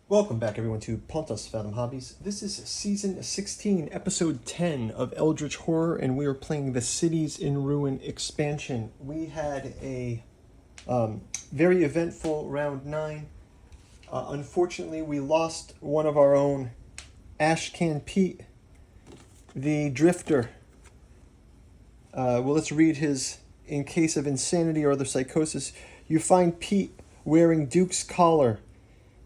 Welcome back, everyone, to Pontos, Fathom Hobbies. This is Season 16, Episode 10 of Eldritch Horror, and we are playing the Cities in Ruin expansion. We had a very eventful Round 9. Unfortunately, we lost one of our own, Ashcan Pete, the Drifter. Well, let's read his, in case of insanity or other psychosis. You find Pete wearing Duke's collar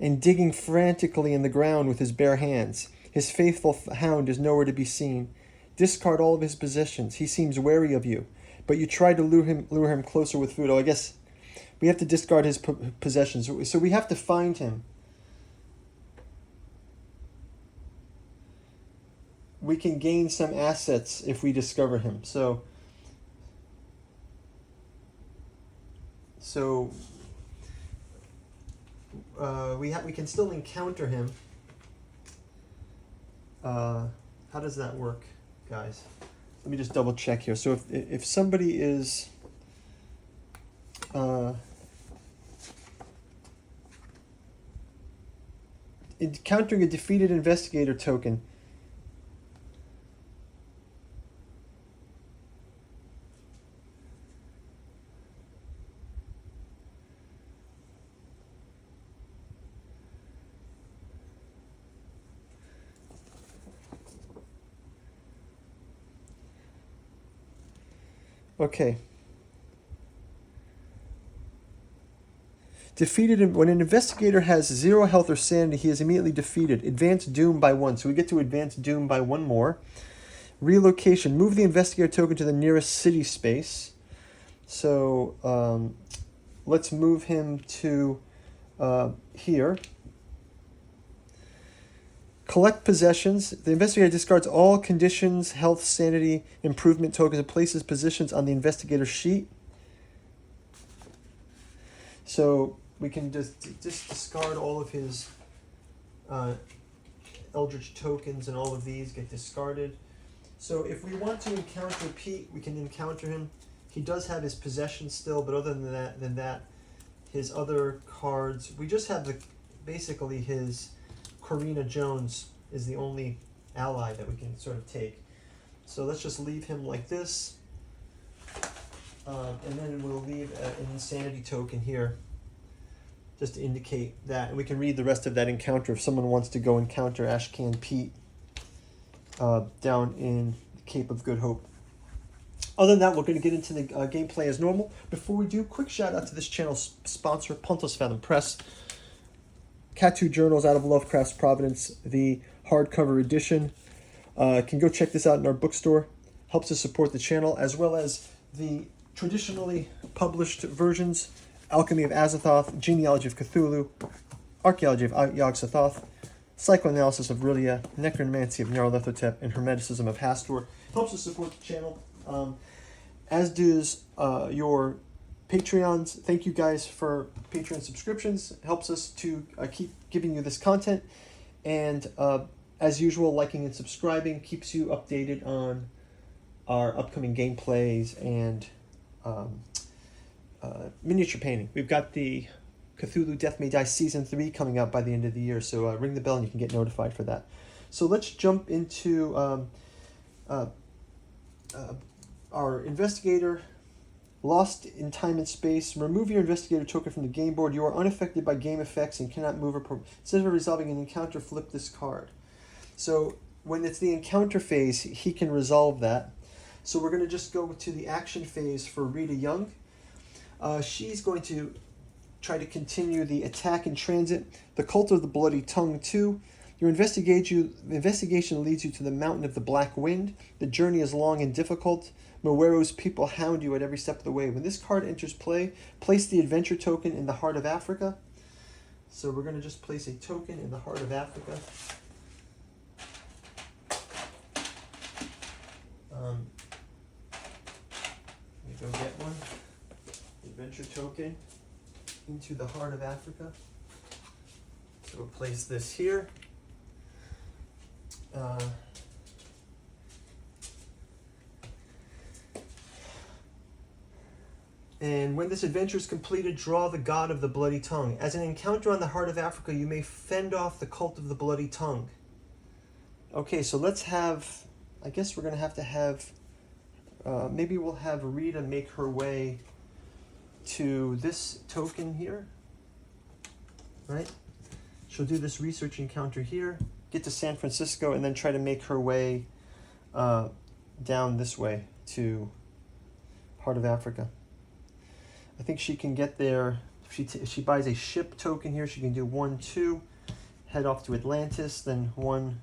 and digging frantically in the ground with his bare hands. His faithful hound is nowhere to be seen. Discard all of his possessions. He seems wary of you, but you try to lure him closer with food. Oh, I guess we have to discard his possessions. So we have to find him. We can gain some assets if we discover him. So we can still encounter him. How does that work, guys? Let me just double check here. So if somebody is encountering a defeated investigator token, okay. Defeated, when an investigator has 0 health or sanity, he is immediately defeated. Advance doom by 1. So we get to advance doom by 1 more. Relocation. Move the investigator token to the nearest city space. So let's move him to here. Collect possessions. The investigator discards all conditions, health, sanity, improvement tokens, and places positions on the investigator sheet. So we can just discard all of his Eldritch tokens, and all of these get discarded. So if we want to encounter Pete, we can encounter him. He does have his possessions still, but other than that, his other cards, we just have basically his Corina Jones is the only ally that we can sort of take. So let's just leave him like this. And then we'll leave an insanity token here just to indicate that. And we can read the rest of that encounter if someone wants to go encounter Ashcan Pete down in the Cape of Good Hope. Other than that, we're going to get into the gameplay as normal. Before we do, quick shout out to this channel's sponsor, Pontos Fathom Press. Cat Journals out of Lovecraft's Providence, the hardcover edition. Can go check this out in our bookstore. Helps us support the channel, as well as the traditionally published versions: Alchemy of Azathoth, Genealogy of Cthulhu, Archaeology of Yog-Sothoth, Psychoanalysis of Rillia, Necromancy of Nyarlathotep, and Hermeticism of Hastur. Helps us support the channel, as does your Patreons. Thank you guys for Patreon subscriptions. It helps us to keep giving you this content. And as usual, liking and subscribing keeps you updated on our upcoming gameplays and miniature painting. We've got the Cthulhu Death May Die Season 3 coming out by the end of the year, so ring the bell and you can get notified for that. So let's jump into our investigator. Lost in time and space. Remove your investigator token from the game board. You are unaffected by game effects and cannot move or... Instead of resolving an encounter, flip this card. So when it's the encounter phase, he can resolve that. So we're going to just go to the action phase for Rita Young. She's going to try to continue the attack in transit. The Cult of the Bloody Tongue 2. Your investigation leads you to the Mountain of the Black Wind. The journey is long and difficult. Mowero's people hound you at every step of the way. When this card enters play, place the adventure token in the Heart of Africa. So we're going to just place a token in the Heart of Africa. Let me go get one. Adventure token into the Heart of Africa. So we'll place this here. And when this adventure is completed, draw the god of the bloody tongue. As an encounter on the heart of Africa, you may fend off the cult of the bloody tongue. Okay, so let's have, I guess we're going to have, maybe we'll have Rita make her way to this token here, right? She'll do this research encounter here, get to San Francisco, and then try to make her way down this way to Heart of Africa. I think she can get there. If she buys a ship token here, she can do 1, 2, head off to Atlantis, then 1,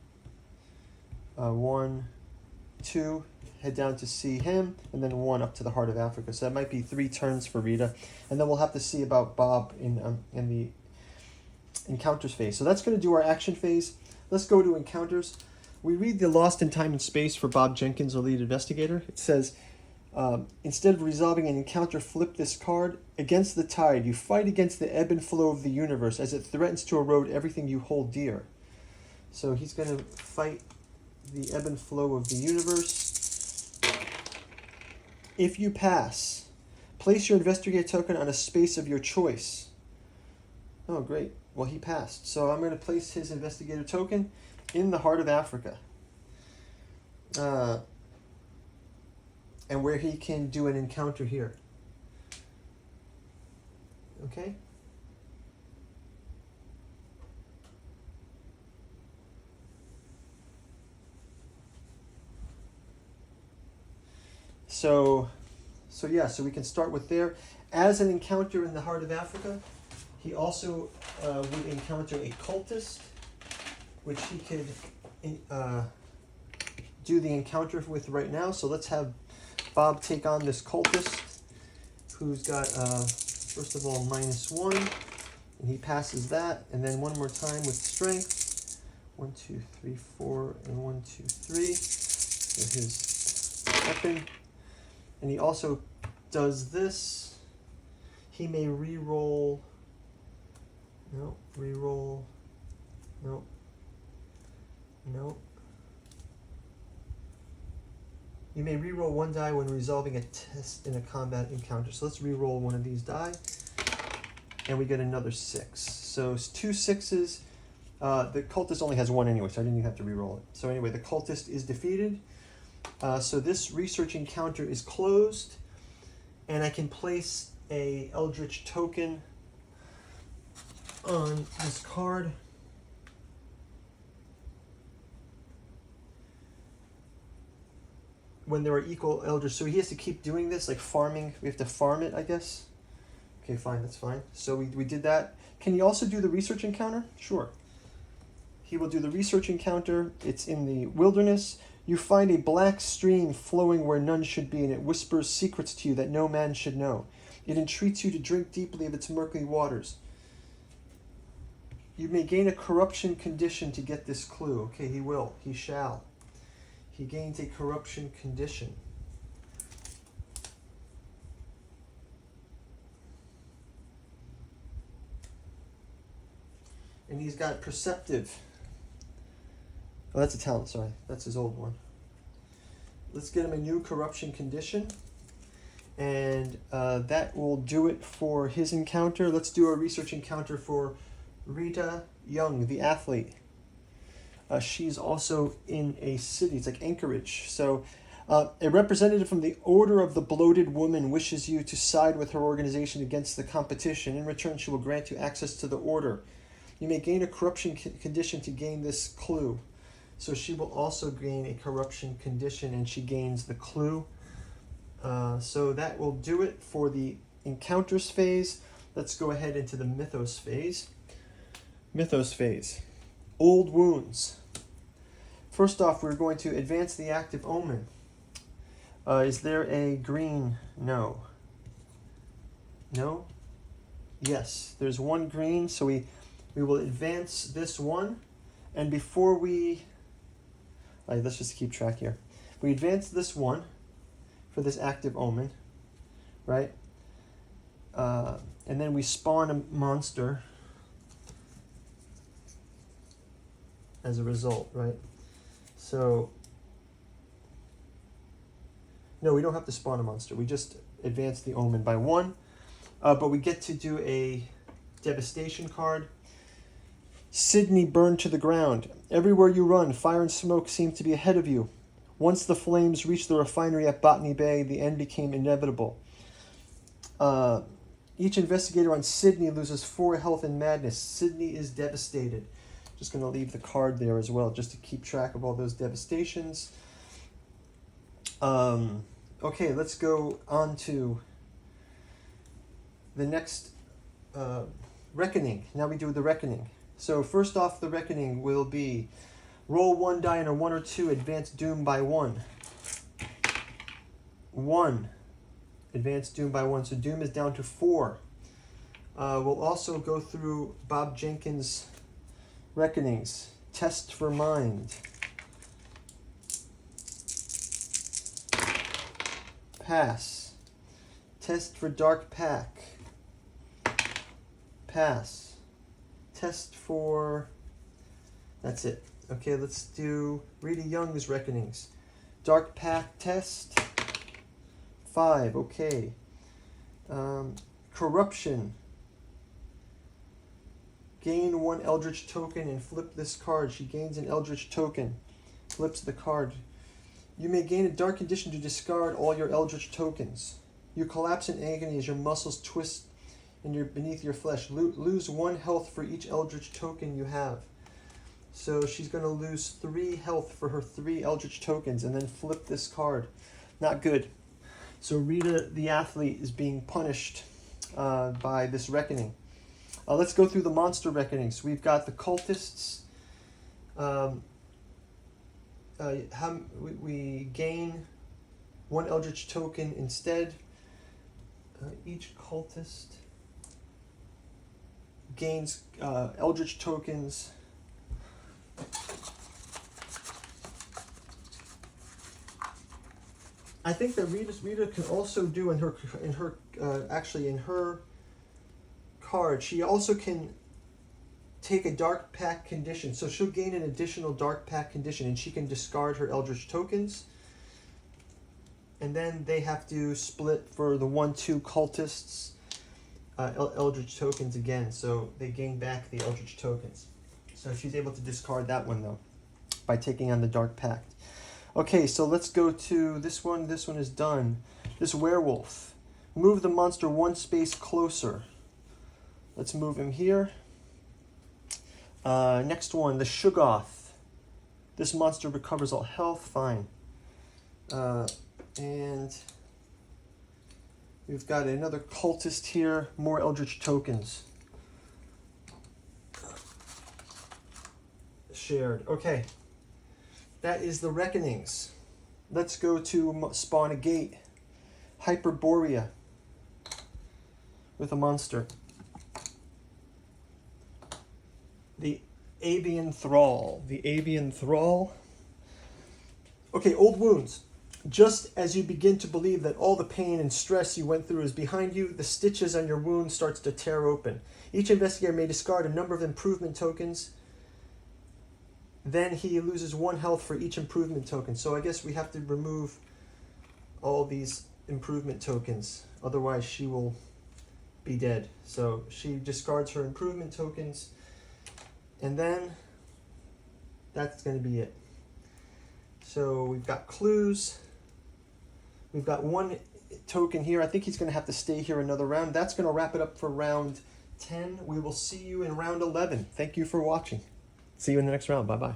2, head down to see him, and then 1 up to the Heart of Africa. So that might be 3 turns for Rita, and then we'll have to see about Bob in the encounters phase. So that's going to do our action phase. Let's go to encounters. We read the Lost in Time and Space for Bob Jenkins, our lead investigator. It says, instead of resolving an encounter, flip this card. Against the tide, you fight against the ebb and flow of the universe as it threatens to erode everything you hold dear. So he's going to fight the ebb and flow of the universe. If you pass, place your investigator token on a space of your choice. Oh, great. Well, he passed. So I'm going to place his investigator token in the Heart of Africa. And where he can do an encounter here. Okay? So we can start with there. As an encounter in the Heart of Africa, he also would encounter a cultist, which he could do the encounter with right now. So let's have Bob take on this cultist, who's got, first of all, -1, and he passes that, and then one more time with strength. 1, 2, 3, 4, and 1, 2, 3. So his weapon. And he also does this. He may re-roll. No, re-roll. No. No. You may re-roll 1 die when resolving a test in a combat encounter. So let's re-roll one of these die. And we get another 6. So it's 2 6s. The cultist only has 1 anyway, so I didn't even have to re-roll it. So anyway, the cultist is defeated. So this research encounter is closed. And I can place a Eldritch token on this card. When there are equal Eldritch. So he has to keep doing this, like farming. We have to farm it, I guess. Okay, fine, that's fine. So we did that. Can he also do the research encounter? Sure. He will do the research encounter. It's in the wilderness. You find a black stream flowing where none should be, and it whispers secrets to you that no man should know. It entreats you to drink deeply of its murky waters. You may gain a corruption condition to get this clue. Okay, he will. He shall. He gains a corruption condition. And he's got perceptive. Oh, that's a talent, sorry. That's his old one. Let's get him a new corruption condition. And that will do it for his encounter. Let's do a research encounter for Rita Young, the athlete. She's also in a city. It's like Anchorage. So a representative from the Order of the Bloated Woman wishes you to side with her organization against the competition. In return, she will grant you access to the order. You may gain a corruption condition to gain this clue. So she will also gain a corruption condition, and she gains the clue. So that will do it for the encounters phase. Let's go ahead into the mythos phase. Mythos phase. Old wounds. First off, we're going to advance the active omen. Is there a green? No. No? Yes, there's 1 green, so we will advance this one. And before we... let's just keep track here. We advance this one for this active omen, right? And then we spawn a monster as a result, right? So No, we don't have to spawn a monster. We just advance the omen by 1. But we get to do a devastation card. Sydney burned to the ground. Everywhere you run, fire and smoke seem to be ahead of you. Once the flames reached the refinery at Botany Bay, the end became inevitable. Each investigator on Sydney loses 4 health in madness. Sydney is devastated. Just going to leave the card there as well, just to keep track of all those devastations. Okay, let's go on to the next reckoning. Now we do the reckoning. So first off, the reckoning will be roll 1 die on a 1 or 2, advance doom by 1. 1. Advance doom by 1. So doom is down to 4. We'll also go through Bob Jenkins' reckonings. Test for mind. Pass. Test for dark pack. Pass. Test for... That's it. Okay, let's do Rita Young's reckonings. Dark pack test. 5. Okay. Corruption. Gain 1 Eldritch token and flip this card. She gains an Eldritch token. Flips the card. You may gain a dark condition to discard all your Eldritch tokens. You collapse in agony as your muscles twist beneath your flesh. Lose 1 health for each Eldritch token you have. So she's going to lose 3 health for her 3 Eldritch tokens and then flip this card. Not good. So Rita the athlete is being punished by this reckoning. Let's go through the monster reckonings. We've got the cultists. We gain 1 Eldritch token instead. Each cultist gains Eldritch tokens. I think that Rita can also do in her card. She also can take a dark pack condition, so she'll gain an additional dark pack condition, and she can discard her Eldritch tokens. And then they have to split for the 1-2 cultists Eldritch tokens again, so they gain back the Eldritch tokens. So she's able to discard that one though by taking on the dark pact. Okay, so let's go to this one. This one is done. This werewolf. Move the monster 1 space closer. Let's move him here. Next one, the Shoggoth. This monster recovers all health. Fine. And we've got another cultist here. More Eldritch tokens. Shared. Okay. That is the reckonings. Let's go to spawn a gate. Hyperborea. With a monster. The Abian Thrall. The Abian Thrall. Okay, old wounds. Just as you begin to believe that all the pain and stress you went through is behind you, the stitches on your wound starts to tear open. Each investigator may discard a number of improvement tokens. Then he loses 1 health for each improvement token. So I guess we have to remove all these improvement tokens. Otherwise she will be dead. So she discards her improvement tokens. And then that's going to be it. So we've got clues. We've got 1 token here. I think he's going to have to stay here another round. That's going to wrap it up for round 10. We will see you in round 11. Thank you for watching. See you in the next round. Bye-bye.